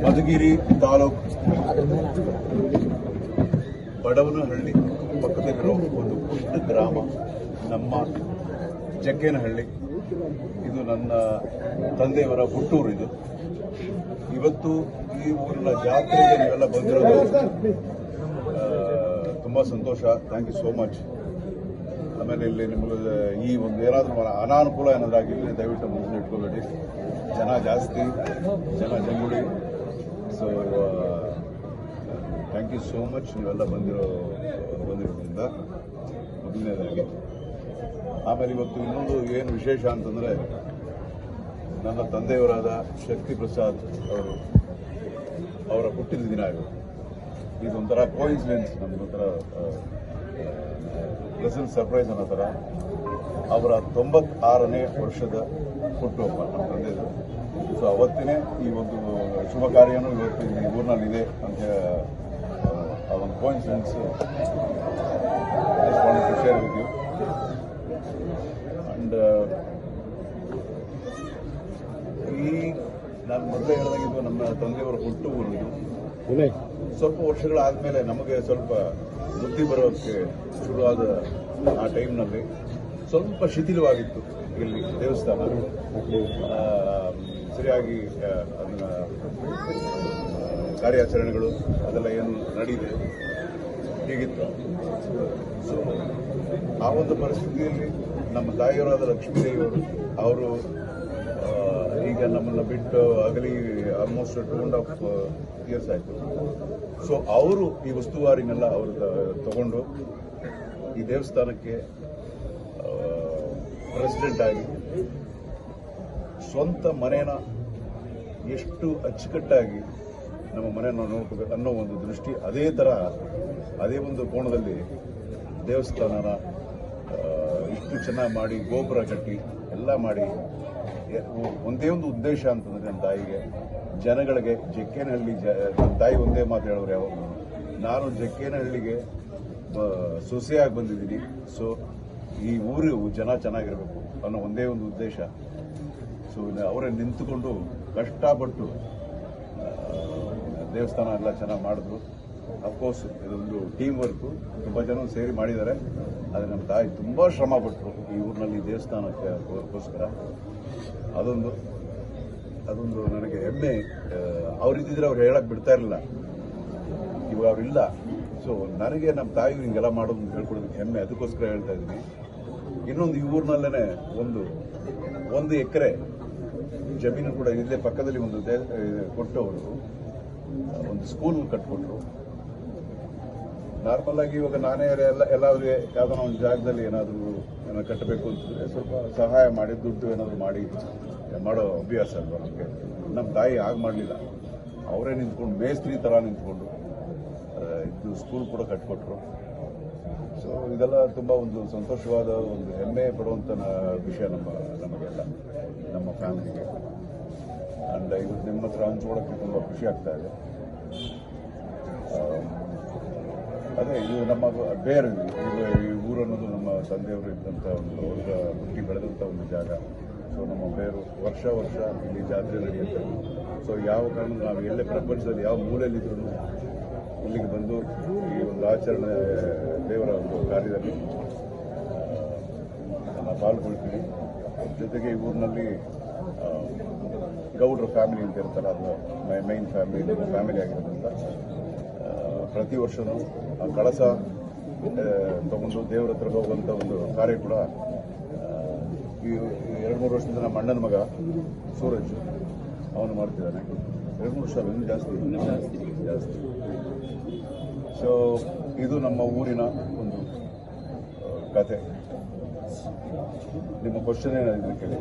ಮಧುಗಿರಿ ತಾಲೂಕು ಬಡವನಹಳ್ಳಿ ಪಕ್ಕದಲ್ಲಿರೋ ಒಂದು ಪುಟ್ಟ ಗ್ರಾಮ ನಮ್ಮ ಜಗ್ಗೇನಹಳ್ಳಿ. ಇದು ನನ್ನ ತಂದೆಯವರ ಹುಟ್ಟೂರು. ಇದು ಇವತ್ತು ಈ ಊರಿನ ಜಾತ್ರೆಗೆ ನೀವೆಲ್ಲ ಬಂದಿರೋದು ತುಂಬಾ ಸಂತೋಷ. Thank you so much. ಆಮೇಲೆ ಇಲ್ಲಿ ನಿಮಗೆ ಈ ಒಂದು ಏನಾದರೂ ಅನಾನುಕೂಲ ಏನಾದರೂ ಆಗಿಲ್ಲ ದಯವಿಟ್ಟು ಮುಂದೆ ಇಟ್ಕೋಬೇಡಿ. ಜನ ಜಾಸ್ತಿ, ಜನ ಜಂಗುಳಿ. So thank you so much ನೀವೆಲ್ಲ ಬಂದಿರೋದ್ರಿಂದ ಮೊದಲನೇದಾಗಿ. ಆಮೇಲೆ ಇವತ್ತು ಇನ್ನೊಂದು ಏನು ವಿಶೇಷ ಅಂತಂದರೆ, ನನ್ನ ತಂದೆಯವರಾದ ಶಕ್ತಿ ಪ್ರಸಾದ್ ಅವರ ಹುಟ್ಟಿದ ದಿನ ಇದೊಂಥರ ಕೋಇನ್ಸಿಡೆನ್ಸ್, ನಮಗೊಂಥರ ಪ್ರೆಸೆಂಟ್ ಸರ್ಪ್ರೈಸ್ ಅನ್ನೋ ಥರ. ಅವರ 96ನೇ ವರ್ಷದ ಹುಟ್ಟುಹಬ್ಬ ನಮ್ಮ ತಂದೆದು. ಸೊ ಅವತ್ತಿನೇ ಈ ಒಂದು ಶುಭ ಕಾರ್ಯನೂ ಇವತ್ತು ಈ ಊರಿನಲ್ಲಿದೆ ಅಂತ ಆ ಒಂದು coincidence share with you. And ನಾನು ಮೊದಲೇ ಹೇಳಿದಾಗಿದ್ದು ನಮ್ಮ ತಂದೆಯವರ ಹುಟ್ಟು ಊರಿದು. ಸ್ವಲ್ಪ ವರ್ಷಗಳಾದ್ಮೇಲೆ ನಮಗೆ ಸ್ವಲ್ಪ ಬುದ್ಧಿ ಬರೋಕ್ಕೆ ಶುರುವಾದ ಆ ಟೈಮ್ನಲ್ಲಿ ಸ್ವಲ್ಪ ಶಿಥಿಲವಾಗಿತ್ತು ಇಲ್ಲಿ ದೇವಸ್ಥಾನ. ಸರಿಯಾಗಿ ಅದನ್ನ ಕಾರ್ಯಾಚರಣೆಗಳು ಅದೆಲ್ಲ ಏನು ನಡೀದೆ ಹೀಗಿತ್ತು. ಸೊ ಆ ಒಂದು ಪರಿಸ್ಥಿತಿಯಲ್ಲಿ ನಮ್ಮ ತಾಯಿಯವರಾದ ಲಕ್ಷ್ಮೀದೇವಿಯವರು ಅವರು ಈಗ ನಮ್ಮನ್ನು ಬಿಟ್ಟು ಆಗಲಿ ಆಲ್ಮೋಸ್ಟ್ 2.5 years ಆಯಿತು. ಸೊ ಅವರು ಈ ಉಸ್ತುವಾರಿನೆಲ್ಲ ಅವರು ತಗೊಂಡು ಈ ದೇವಸ್ಥಾನಕ್ಕೆ ಪ್ರೆಸಿಡೆಂಟ್ ಆಗಿ ಸ್ವಂತ ಮನೇನ ಎಷ್ಟು ಅಚ್ಚುಕಟ್ಟಾಗಿ ನಮ್ಮ ಮನೆಯನ್ನು ನೋಡ್ಕೋಬೇಕು ಅನ್ನೋ ಒಂದು ದೃಷ್ಟಿ, ಅದೇ ಒಂದು ಕೋಣದಲ್ಲಿ ದೇವಸ್ಥಾನನ ಇಷ್ಟು ಚೆನ್ನಾಗಿ ಮಾಡಿ ಗೋಪುರ ಕಟ್ಟಿ ಎಲ್ಲ ಮಾಡಿ ಒಂದೇ ಒಂದು ಉದ್ದೇಶ ಅಂತಂದ್ರೆ ನನ್ನ ತಾಯಿಗೆ ಜನಗಳಿಗೆ ಜಕ್ಕೇನಹಳ್ಳಿ ನನ್ನ ತಾಯಿ ಒಂದೇ ಮಾತು ಹೇಳೋರು ಯಾವಾಗ, ನಾನು ಜಕ್ಕೇನಹಳ್ಳಿಗೆ ಸೊಸೆಯಾಗಿ ಬಂದಿದ್ದೀನಿ. ಸೊ ಈ ಊರು ಜನ ಚೆನ್ನಾಗಿರಬೇಕು ಅನ್ನೋ ಒಂದೇ ಒಂದು ಉದ್ದೇಶ. ಸೊ ಅವರೇ ನಿಂತುಕೊಂಡು ಕಷ್ಟಪಟ್ಟು ದೇವಸ್ಥಾನ ಎಲ್ಲ ಚೆನ್ನಾಗಿ ಮಾಡಿದ್ರು. ಅಫ್ಕೋರ್ಸ್ ಇದೊಂದು ಟೀಮ್ ವರ್ಕು, ತುಂಬ ಜನ ಸೇರಿ ಮಾಡಿದ್ದಾರೆ. ಆದರೆ ನಮ್ಮ ತಾಯಿ ತುಂಬ ಶ್ರಮ ಪಟ್ಟರು ಈ ಊರಿನಲ್ಲಿ ದೇವಸ್ಥಾನಕ್ಕೋಸ್ಕರ. ಅದೊಂದು ನನಗೆ ಹೆಮ್ಮೆ. ಅವರಿದ್ದಿದ್ರೆ ಅವ್ರು ಹೇಳಕ್ ಬಿಡ್ತಾ ಇರಲಿಲ್ಲ, ಇವಾಗ ಅವರಿಲ್ಲ. ಸೊ ನನಗೆ ನಮ್ಮ ತಾಯಿ ಹಿಂಗೆಲ್ಲ ಮಾಡೋದು ಅಂತ ಹೇಳ್ಕೊಡೋದಕ್ಕೆ ಹೆಮ್ಮೆ, ಅದಕ್ಕೋಸ್ಕರ ಹೇಳ್ತಾ ಇದ್ದೀನಿ. ಇನ್ನೊಂದು ಈ ಊರಿನಲ್ಲೇ ಒಂದು ಎಕರೆ ಜಮೀನು ಕೂಡ ಇಲ್ಲೇ ಪಕ್ಕದಲ್ಲಿ ಒಂದು ಕೊಟ್ಟು ಅವರು ಒಂದು ಸ್ಕೂಲ್ ಕಟ್ಕೊಟ್ರು. ನಾರ್ಮಲ್ ಆಗಿ ಇವಾಗ ನಾನೇ ಎಲ್ಲಾದ್ರೂ ಯಾವ್ದಾನ ಒಂದು ಜಾಗದಲ್ಲಿ ಏನಾದರೂ ಕಟ್ಟಬೇಕು ಅಂತಂದ್ರೆ ಸ್ವಲ್ಪ ಸಹಾಯ ಮಾಡಿ ದುಡ್ಡು ಏನಾದರೂ ಮಾಡೋ ಅಭ್ಯಾಸ ಅಲ್ವಾ ನಮಗೆ. ನಮ್ಮ ತಾಯಿ ಆಗ ಮಾಡಲಿಲ್ಲ, ಅವರೇ ನಿಂತ್ಕೊಂಡು ಮೇಸ್ತ್ರಿ ಥರ ನಿಂತ್ಕೊಂಡು ಇದು ಸ್ಕೂಲ್ ಕೂಡ ಕಟ್ಕೊಟ್ರು. ಸೊ ಇದೆಲ್ಲ ತುಂಬ ಒಂದು ಸಂತೋಷವಾದ ಒಂದು ಹೆಮ್ಮೆ ಪಡುವಂಥ ವಿಷಯ ನಮಗೆಲ್ಲ, ನಮ್ಮ ಫ್ಯಾಮಿಲಿಗೆ. ಅಂಡ್ ಇವತ್ತು ನಿಮ್ಮ ಹತ್ರ ಹಂಚ್ಕೊಳ್ಳೋಕ್ಕೆ ತುಂಬ ಖುಷಿ ಆಗ್ತಾ ಇದೆ. ಅದೇ ಇದು ನಮ್ಮ ಬೇರೆ ಈ ಊರು ಅನ್ನೋದು ನಮ್ಮ ತಂದೆಯವರು ಇದ್ದಂಥ ಒಂದು ಅವ್ರ ಹುಟ್ಟಿ ಬೆಳೆದಂಥ ಒಂದು ಜಾಗ. ಸೊ ನಮ್ಮ ಬೇರು ವರ್ಷ ಇಲ್ಲಿ ಜಾತ್ರೆ ನಡೆಯುತ್ತೆ. ಸೊ ಯಾವ ಕಾರಣ ನಾವು ಎಲ್ಲೇ ಪ್ರಪಂಚದಲ್ಲಿ ಯಾವ ಮೂಲೆಯಲ್ಲಿದ್ರೂ ಇಲ್ಲಿಗೆ ಬಂದು ಈ ಒಂದು ಆಚರಣೆ ದೇವರ ಒಂದು ಕಾರ್ಯದಲ್ಲಿ ನಾವು ಪಾಲ್ಗೊಳ್ತೀವಿ. ಜೊತೆಗೆ ಈ ಊರಿನಲ್ಲಿ ಗೌಡ್ರ ಫ್ಯಾಮಿಲಿ ಅಂತ ಇರ್ತಾರೆ, ಅದು ಮೈನ್ ಫ್ಯಾಮಿಲಿ ಆಗಿರೋದ್ರಿಂದ ಪ್ರತಿ ವರ್ಷವೂ ಆ ಕಳಸ ತಗೊಂಡು ದೇವರ ಹತ್ರ ಹೋಗುವಂಥ ಒಂದು ಕಾರ್ಯ ಕೂಡ ಈ 2-3 ವರ್ಷದಿಂದ ನಮ್ಮ ಅಣ್ಣನ ಮಗ ಸೂರಜ್ ಅವನು ಮಾಡ್ತಿದ್ದಾನೆ. 2-3 ವರ್ಷ ಇನ್ನೂ ಜಾಸ್ತಿ. ಸೊ ಇದು ನಮ್ಮ ಊರಿನ ಒಂದು ಕತೆ. ನಿಮ್ಮ ಕ್ವಶನ್ ಏನಾದ್ರು ಕೇಳಿ.